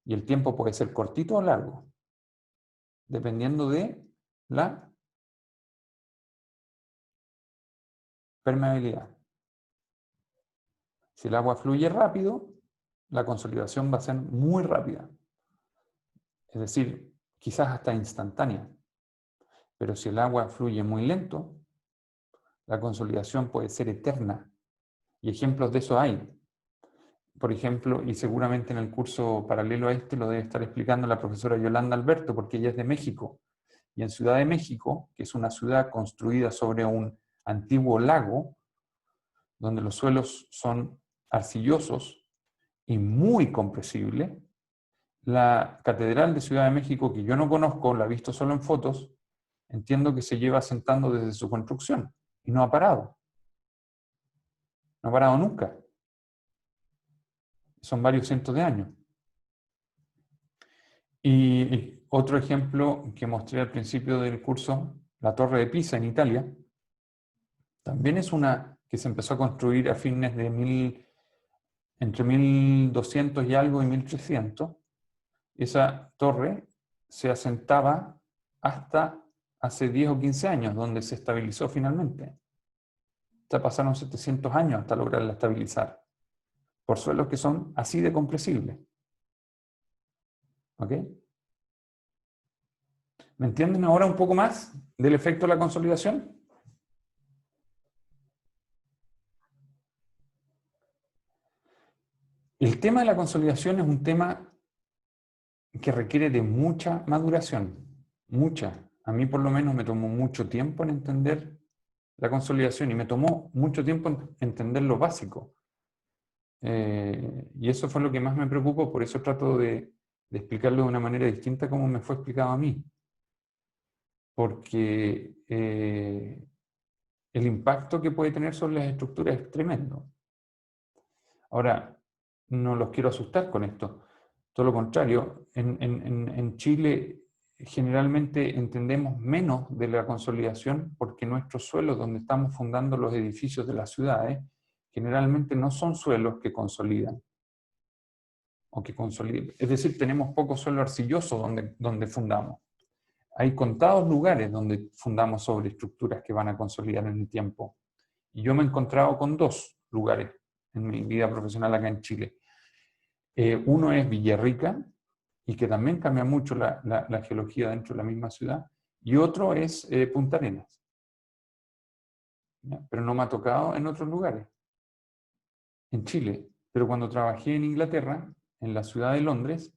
Y el tiempo puede ser cortito o largo, dependiendo de la permeabilidad. Si el agua fluye rápido, la consolidación va a ser muy rápida. Es decir, quizás hasta instantánea. Pero si el agua fluye muy lento, la consolidación puede ser eterna. Y ejemplos de eso hay. Por ejemplo, y seguramente en el curso paralelo a este lo debe estar explicando la profesora Yolanda Alberto, porque ella es de México. Y en Ciudad de México, que es una ciudad construida sobre un antiguo lago, donde los suelos son arcillosos y muy compresibles, la Catedral de Ciudad de México, que yo no conozco, la he visto solo en fotos, entiendo que se lleva asentando desde su construcción y no ha parado. No ha parado nunca. Son varios cientos de años. Y otro ejemplo que mostré al principio del curso, la Torre de Pisa en Italia, también es una que se empezó a construir a fines de entre 1200 y algo y 1300. Esa torre se asentaba hasta hace 10 o 15 años, donde se estabilizó finalmente. Ya pasaron 700 años hasta lograrla estabilizar, por suelos que son así de compresibles. ¿Ok? ¿Me entienden ahora un poco más del efecto de la consolidación? El tema de la consolidación es un tema que requiere de mucha maduración, mucha. A mí por lo menos me tomó mucho tiempo en entender la consolidación y me tomó mucho tiempo en entender lo básico. Y eso fue lo que más me preocupó, por eso trato de explicarlo de una manera distinta como me fue explicado a mí. Porque el impacto que puede tener sobre las estructuras es tremendo. Ahora, no los quiero asustar con esto. Todo lo contrario, en Chile generalmente entendemos menos de la consolidación porque nuestros suelos donde estamos fundando los edificios de las ciudades generalmente no son suelos que consolidan. O que consoliden. Es decir, tenemos poco suelo arcilloso donde fundamos. Hay contados lugares donde fundamos sobre estructuras que van a consolidar en el tiempo. Y yo me he encontrado con dos lugares en mi vida profesional acá en Chile. Uno es Villarrica, y que también cambia mucho la geología dentro de la misma ciudad, y otro es Punta Arenas. ¿Ya? Pero no me ha tocado en otros lugares, en Chile. Pero cuando trabajé en Inglaterra, en la ciudad de Londres,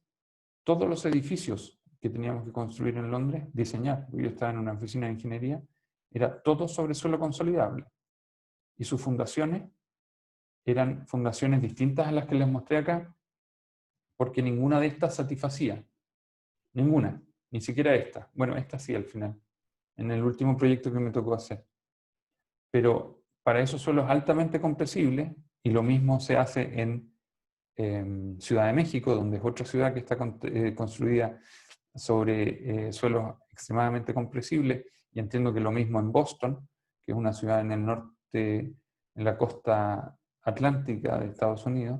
todos los edificios que teníamos que construir en Londres, diseñar, porque yo estaba en una oficina de ingeniería, era todo sobre suelo consolidable. Y sus fundaciones eran fundaciones distintas a las que les mostré acá, porque ninguna de estas satisfacía. Ninguna, ni siquiera esta. Bueno, esta sí al final, en el último proyecto que me tocó hacer. Pero para esos suelos altamente compresibles, y lo mismo se hace en Ciudad de México, donde es otra ciudad que está construida sobre suelos extremadamente compresibles, y entiendo que lo mismo en Boston, que es una ciudad en el norte, en la costa atlántica de Estados Unidos,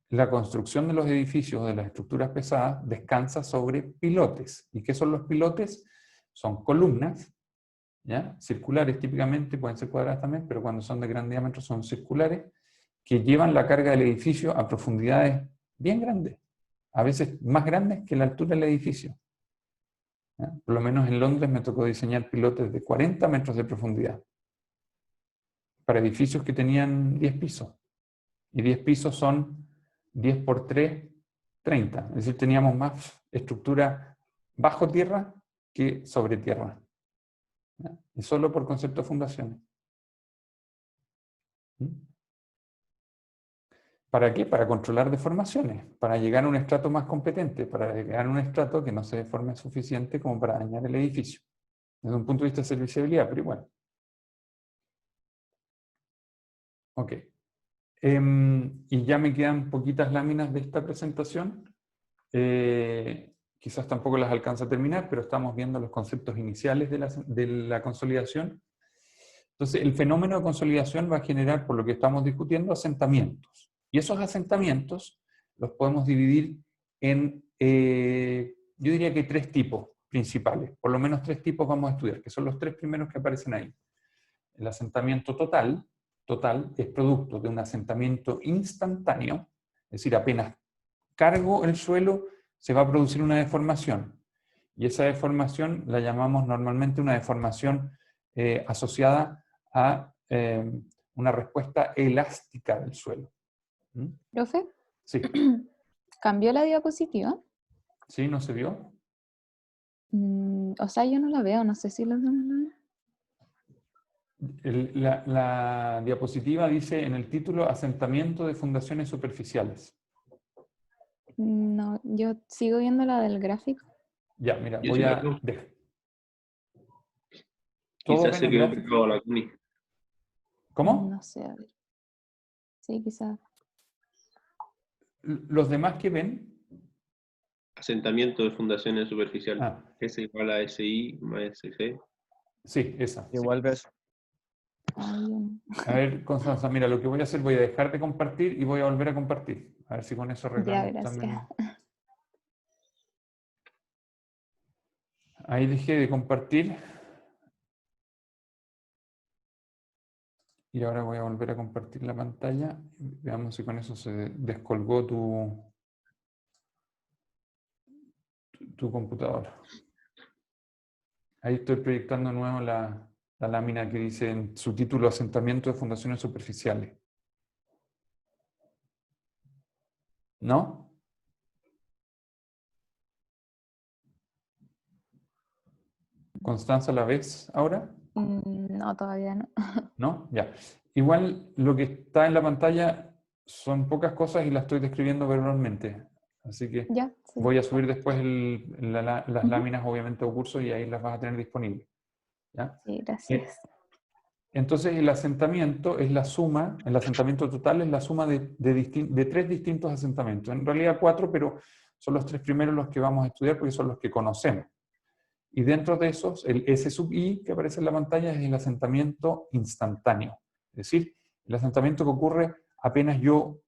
la construcción de los edificios o de las estructuras pesadas descansa sobre pilotes. ¿Y qué son los pilotes? Son columnas, ¿ya? Circulares típicamente, pueden ser cuadradas también, pero cuando son de gran diámetro son circulares, que llevan la carga del edificio a profundidades bien grandes, a veces más grandes que la altura del edificio. ¿Ya? Por lo menos en Londres me tocó diseñar pilotes de 40 metros de profundidad para edificios que tenían 10 pisos. Y 10 pisos son 10 por 3, 30. Es decir, teníamos más estructura bajo tierra que sobre tierra. ¿Ya? Y solo por concepto de fundaciones. ¿Mm? ¿Para qué? Para controlar deformaciones, para llegar a un estrato más competente, para llegar a un estrato que no se deforme suficiente como para dañar el edificio. Desde un punto de vista de serviciabilidad, pero igual. Ok. Y ya me quedan poquitas láminas de esta presentación. Quizás tampoco las alcanza a terminar, pero estamos viendo los conceptos iniciales de la consolidación. Entonces, el fenómeno de consolidación va a generar, por lo que estamos discutiendo, asentamientos. Y esos asentamientos los podemos dividir en, yo diría que 3 tipos principales. Por lo menos 3 tipos vamos a estudiar, que son los 3 primeros que aparecen ahí. El asentamiento total es producto de un asentamiento instantáneo, es decir, apenas cargo el suelo, se va a producir una deformación. Y esa deformación la llamamos normalmente una deformación asociada a una respuesta elástica del suelo. ¿Mm? Profe, Sí. ¿cambió la diapositiva? ¿Sí? ¿No se vio? O sea, yo no la veo, no sé si los demás la ven. La diapositiva dice en el título asentamiento de fundaciones superficiales. No, yo sigo viendo la del gráfico. Ya, mira, Yo voy sí la a... veo. ¿Todos Quizás ven se el quedó gráfico? pegado a la Cuni. ¿Cómo? No sé, a ver. Sí, quizás. ¿Los demás que ven? Asentamiento de fundaciones superficiales. Ah, S igual a SI más SG. sí, esa. Sí. Igual ves. Ay, yo no. A ver, Constanza, mira, lo que voy a hacer, voy a dejar de compartir y voy a volver a compartir. A ver si con eso Ya, arreglamos gracias. también. Ahí dejé de compartir. Y ahora voy a volver a compartir la pantalla. Veamos si con eso se descolgó tu computadora. Ahí estoy proyectando de nuevo la lámina que dice en su título asentamiento de fundaciones superficiales. ¿No? ¿Constanza, la ves ahora? No, todavía no. ¿No? Ya. Igual lo que está en la pantalla son pocas cosas y las estoy describiendo verbalmente. Así que Ya, sí. voy a subir después las Ujú. láminas, obviamente, a curso y ahí las vas a tener disponibles. ¿Ya? Sí, gracias. Entonces el asentamiento es la suma, el asentamiento total es la suma de 3 distintos asentamientos. En realidad 4, pero son los 3 primeros los que vamos a estudiar porque son los que conocemos. Y dentro de esos, el S sub I que aparece en la pantalla es el asentamiento instantáneo. Es decir, el asentamiento que ocurre apenas yo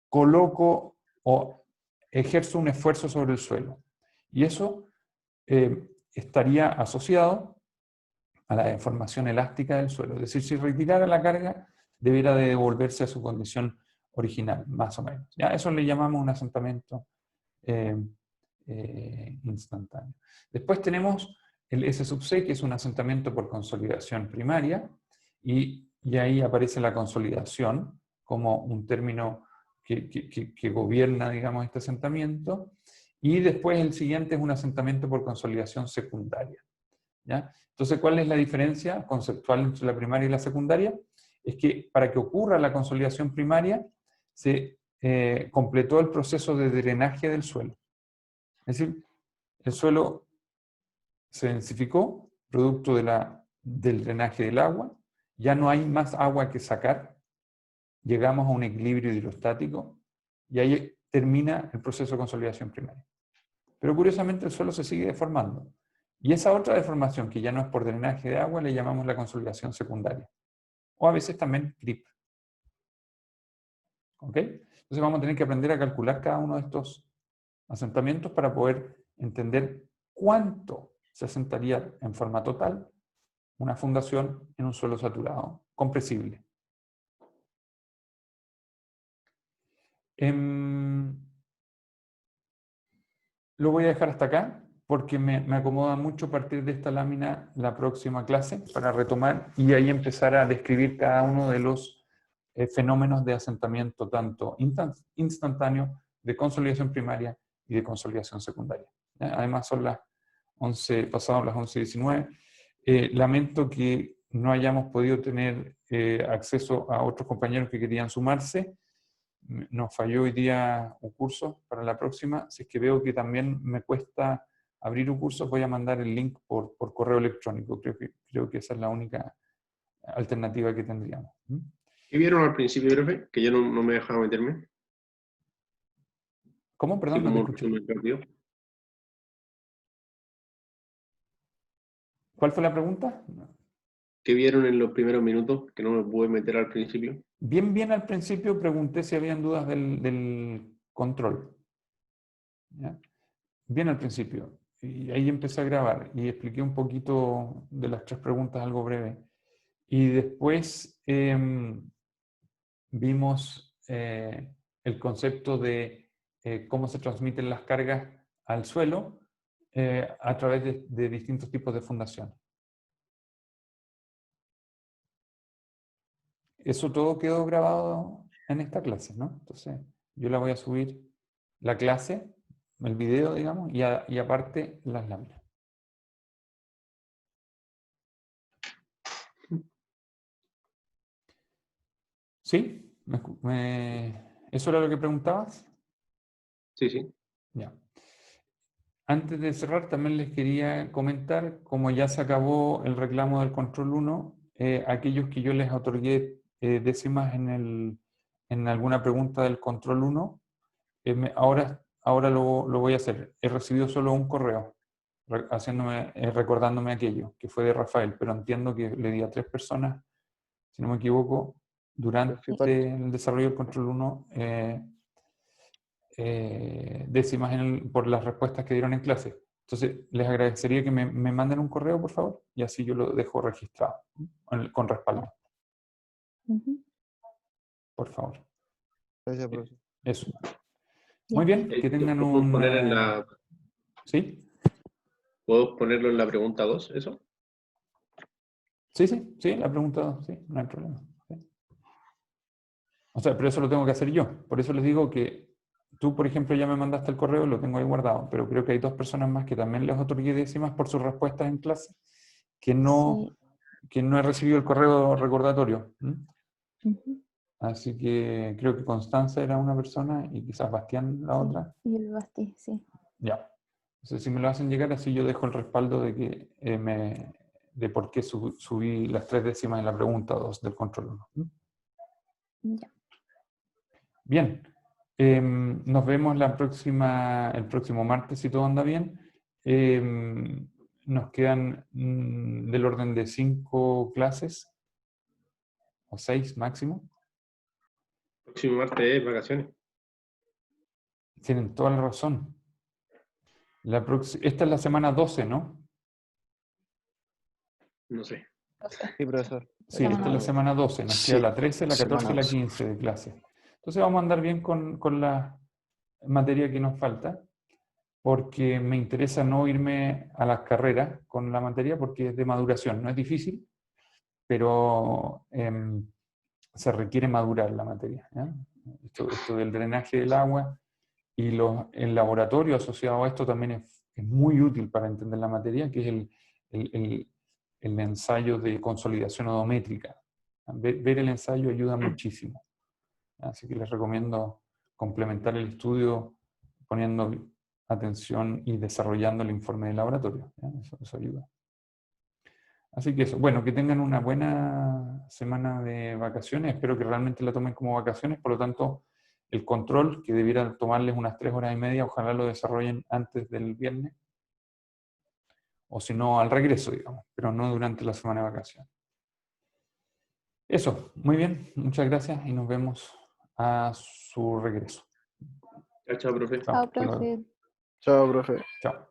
coloco o ejerzo un esfuerzo sobre el suelo. Y eso estaría asociado a la deformación elástica del suelo. Es decir, si retirara la carga, debiera de devolverse a su condición original, más o menos. ¿Ya? Eso le llamamos un asentamiento instantáneo. Después tenemos el S sub C, que es un asentamiento por consolidación primaria, y ahí aparece la consolidación como un término que gobierna, digamos, este asentamiento, y después el siguiente es un asentamiento por consolidación secundaria. ¿Ya? Entonces, ¿cuál es la diferencia conceptual entre la primaria y la secundaria? Es que para que ocurra la consolidación primaria, se completó el proceso de drenaje del suelo. Es decir, el suelo se densificó, producto del drenaje del agua, ya no hay más agua que sacar, llegamos a un equilibrio hidrostático y ahí termina el proceso de consolidación primaria. Pero curiosamente el suelo se sigue deformando. Y esa otra deformación, que ya no es por drenaje de agua, le llamamos la consolidación secundaria. O a veces también creep. ¿Ok? Entonces vamos a tener que aprender a calcular cada uno de estos asentamientos para poder entender cuánto se asentaría en forma total una fundación en un suelo saturado, compresible. Lo voy a dejar hasta acá porque me acomoda mucho partir de esta lámina la próxima clase para retomar y ahí empezar a describir cada uno de los fenómenos de asentamiento, tanto instantáneo, de consolidación primaria y de consolidación secundaria. Además son las 11, pasadas las 11:19. Lamento que no hayamos podido tener acceso a otros compañeros que querían sumarse. Nos falló hoy día un curso para la próxima. Si es que veo que también me cuesta abrir un curso, voy a mandar el link por correo electrónico. Creo que esa es la única alternativa que tendríamos. ¿Qué vieron al principio, profe? Que yo no me dejaba meterme. ¿Cómo? Así Perdón, no te como escuché. resumen rápido. ¿Cuál fue la pregunta? ¿Qué vieron en los primeros minutos que no me pude meter al principio? Bien al principio pregunté si habían dudas del control. ¿Ya? Bien al principio. Y ahí empecé a grabar y expliqué un poquito de las 3 preguntas, algo breve. Y después vimos el concepto de cómo se transmiten las cargas al suelo a través de distintos tipos de fundación. Eso todo quedó grabado en esta clase, ¿no? Entonces, yo la voy a subir, la clase, el video, digamos, y aparte las láminas. ¿Sí? ¿Eso era lo que preguntabas? Sí, sí. Ya. Antes de cerrar, también les quería comentar, como ya se acabó el reclamo del control 1, aquellos que yo les otorgué décimas en alguna pregunta del control 1, ahora lo voy a hacer. He recibido solo un correo recordándome aquello, que fue de Rafael, pero entiendo que le di a 3 personas, si no me equivoco, durante el desarrollo del control 1, décimas por las respuestas que dieron en clase. Entonces, les agradecería que me manden un correo, por favor, y así yo lo dejo registrado, con respaldo. Por favor. Gracias, profesor. Eso. Muy bien, que tengan ¿Puedo poner en la, ¿Sí? ¿Puedo ponerlo en la pregunta 2, eso? Sí, la pregunta, sí, no hay problema. Sí. O sea, pero eso lo tengo que hacer yo. Por eso les digo que tú, por ejemplo, ya me mandaste el correo, lo tengo ahí guardado, pero creo que hay 2 personas más que también les otorgué décimas por sus respuestas en clase, que no he recibido el correo recordatorio. Así que creo que Constanza era una persona y quizás Bastián la otra. Y el Basti, sí. Ya. Entonces, si me lo hacen llegar, así yo dejo el respaldo de que de por qué subí las 3 décimas en la pregunta 2 del control 1. Ya. Bien. Nos vemos el próximo martes, si todo anda bien. Nos quedan del orden de 5 clases, o 6 máximo. Próximo martes es vacaciones. Tienen toda la razón. Esta es la semana 12, ¿no? No sé. Sí, profesor. Sí, esta es la semana 12. Nos Sí, queda la 13, la 14 y semana la 12. 15 de clase. Entonces vamos a andar bien con la materia que nos falta, porque me interesa no irme a las carreras con la materia porque es de maduración. No es difícil, pero se requiere madurar la materia. ¿Ya? Esto del drenaje del agua y el laboratorio asociado a esto también es muy útil para entender la materia, que es el ensayo de consolidación odométrica. Ver el ensayo ayuda muchísimo. Así que les recomiendo complementar el estudio poniendo atención y desarrollando el informe de laboratorio. Eso ayuda. Así que eso. Bueno, que tengan una buena semana de vacaciones. Espero que realmente la tomen como vacaciones. Por lo tanto, el control, que debiera tomarles unas 3 horas y media, ojalá lo desarrollen antes del viernes. O si no, al regreso, digamos, pero no durante la semana de vacaciones. Eso, muy bien. Muchas gracias y nos vemos a su regreso. Chao, chao, profe. Chao, Chao, hasta luego. profe. Chao, profe. Chao.